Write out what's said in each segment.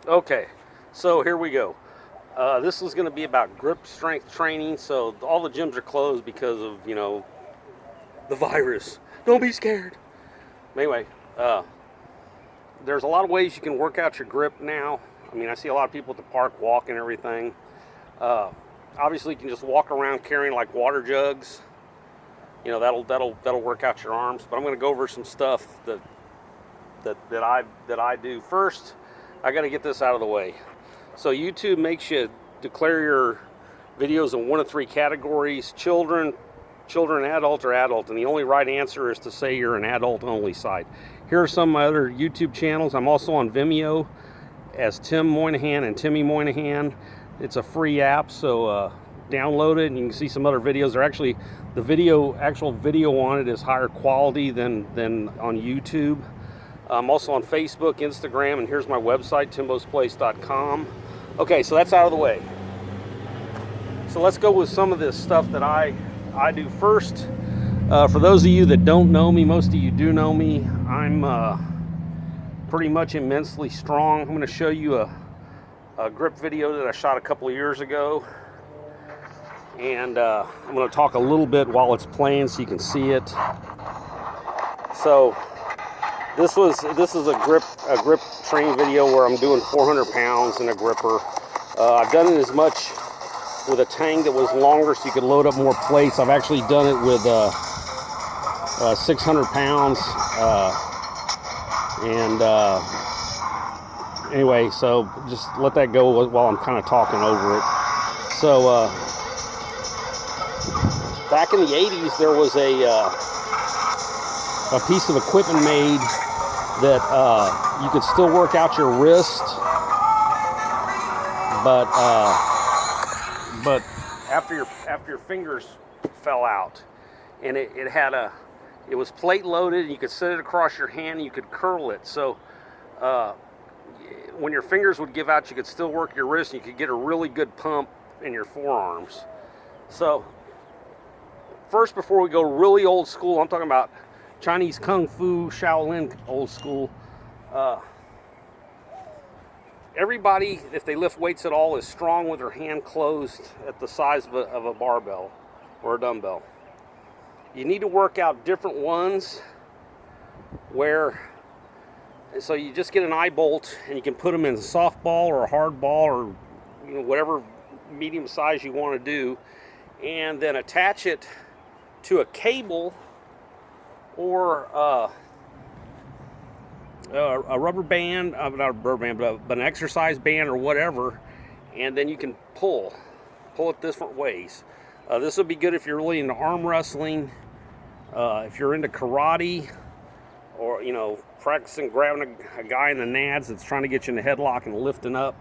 Okay, so here we go. This is going to be about grip strength training. So all the gyms are closed because of, the virus. Don't be scared. Anyway, there's a lot of ways you can work out your grip now. I mean, I see a lot of people at the park walking and everything. Obviously, you can just walk around carrying like water jugs. That'll work out your arms. But I'm going to go over some stuff that I do. First, I got to get this out of the way. So YouTube makes you declare your videos in one of three categories: children, adult, or adult. And the only right answer is to say you're an adult only site. Here are some of my other YouTube channels. I'm also on Vimeo as Tim Moynihan and Timmy Moynihan. It's a free app, so download it and you can see some other videos. They're actually, actual video on it is higher quality than on YouTube. I'm also on Facebook, Instagram, and here's my website, timbosplace.com. Okay, so that's out of the way. So let's go with some of this stuff that I do first. For those of you that don't know me, most of you do know me, I'm pretty much immensely strong. I'm going to show you a grip video that I shot a couple of years ago. And I'm going to talk a little bit while it's playing so you can see it. So this is a grip training video where I'm doing 400 pounds in a gripper. I've done it as much with a tang that was longer so you could load up more plates. I've actually done it with 600 pounds. Anyway, so just let that go while I'm kind of talking over it. So back in the 80s, there was a piece of equipment made that you could still work out your wrist, but after your fingers fell out, and it was plate loaded, and you could set it across your hand and you could curl it. So when your fingers would give out, you could still work your wrist and you could get a really good pump in your forearms. So first, before we go really old school, I'm talking about Chinese Kung Fu, Shaolin old school. Everybody, if they lift weights at all, is strong with their hand closed at the size of a barbell or a dumbbell. You need to work out different ones so you just get an eye bolt and you can put them in a softball or a hard ball or whatever medium size you want to do, and then attach it to a cable or a rubber band, not a rubber band, but an exercise band or whatever, and then you can pull it different ways. This would be good if you're really into arm wrestling, if you're into karate, or practicing grabbing a guy in the nads that's trying to get you in the headlock and lifting up,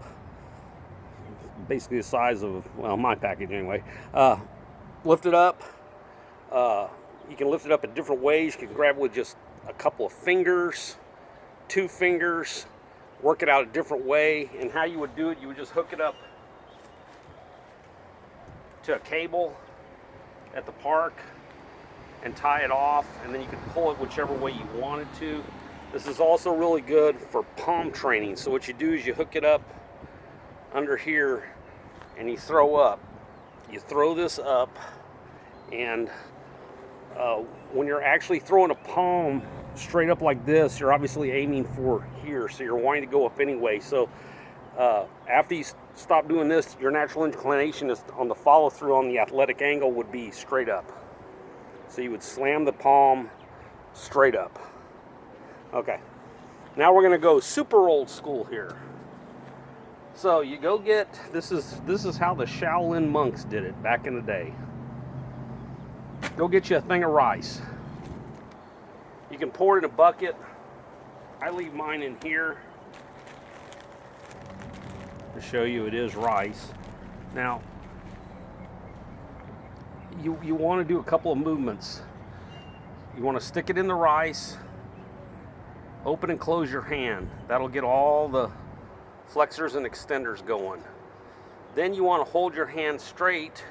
basically the size of, my package anyway. Lift it up. You can lift it up in different ways. You can grab it with just a couple of fingers, 2 fingers, work it out a different way. And how you would do it, you would just hook it up to a cable at the park and tie it off, and then you can pull it whichever way you wanted to. This is also really good for palm training. So what you do is you hook it up under here and you throw up. You throw this up, and when you're actually throwing a palm straight up like this, you're obviously aiming for here, so you're wanting to go up anyway. So after you stop doing this, your natural inclination is on the follow through on the athletic angle would be straight up. So you would slam the palm straight up. Okay, now we're gonna go super old school here. So you go get, this is how the Shaolin monks did it back in the day. Go get you a thing of rice. You can pour it in a bucket. I leave mine in here to show you it is rice. Now, you want to do a couple of movements. You want to stick it in the rice, open and close your hand. That'll get all the flexors and extenders going. Then you want to hold your hand straight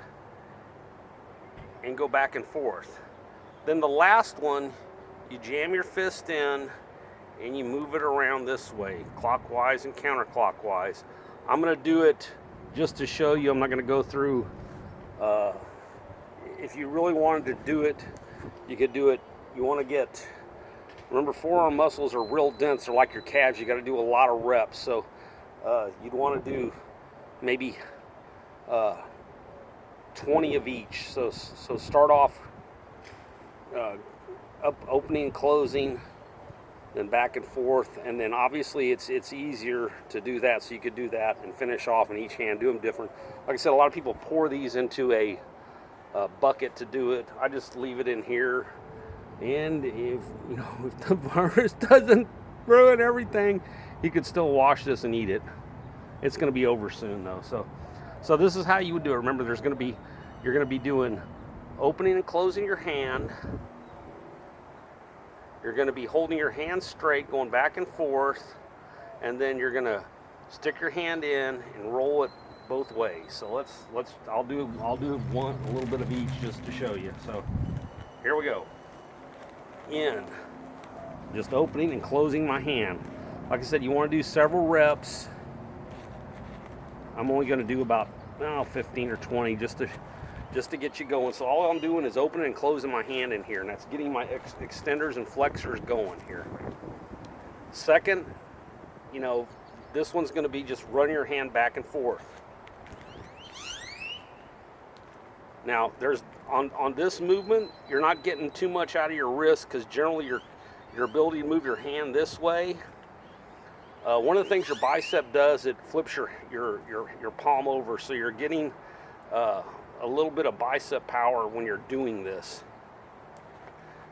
and go back and forth. Then the last one, you jam your fist in and you move it around this way, clockwise and counterclockwise. I'm going to do it just to show you. I'm not going to go through. If you really wanted to do it, you could do it. You want to get, remember, forearm muscles are real dense. They're like your calves. You got to do a lot of reps. So you'd want to do maybe 20 of each. So start off up opening and closing, then back and forth, and then obviously it's easier to do that, so you could do that and finish off in each hand, do them different. Like I said, a lot of people pour these into a bucket to do it. I just leave it in here, and if the virus doesn't ruin everything, you could still wash this and eat it. It's going to be over soon though. So this is how you would do it. Remember, you're going to be doing opening and closing your hand. You're going to be holding your hand straight, going back and forth, and then you're going to stick your hand in and roll it both ways. So I'll do a little bit of each just to show you. So here we go. In, just opening and closing my hand. Like I said, you want to do several reps. I'm only going to do about 15 or 20 just to get you going. So all I'm doing is opening and closing my hand in here, and that's getting my extenders and flexors going here. Second, this one's going to be just running your hand back and forth. Now, there's on this movement, you're not getting too much out of your wrist, because generally your ability to move your hand this way. One of the things your bicep does, it flips your palm over, so you're getting a little bit of bicep power when you're doing this.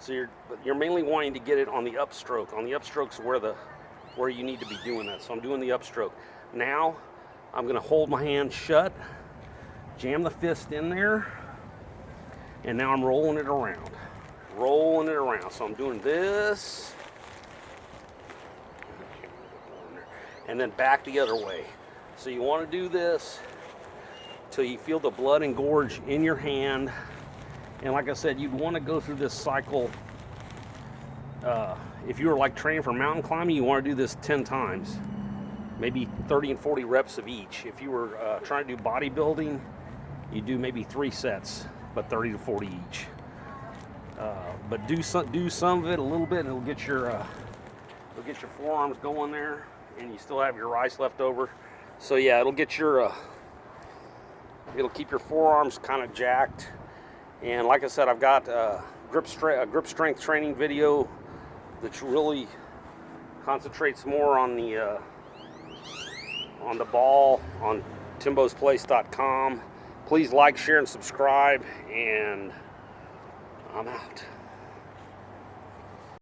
So you're mainly wanting to get it on the upstroke. On the upstroke's where you need to be doing that. So I'm doing the upstroke. Now I'm going to hold my hand shut, jam the fist in there, and now I'm rolling it around. Rolling it around. So I'm doing this, and then back the other way. So you want to do this till you feel the blood engorge in your hand. And like I said, you'd want to go through this cycle. If you were like training for mountain climbing, you want to do this 10 times, maybe 30 and 40 reps of each. If you were trying to do bodybuilding, you do maybe 3 sets, but 30 to 40 each. But do some of it a little bit, and it'll get your forearms going there, and you still have your rice left over. So yeah, it'll keep your forearms kind of jacked. And like I said, I've got a grip strength training video that really concentrates more on the ball on timbosplace.com. Please like, share, and subscribe, and I'm out.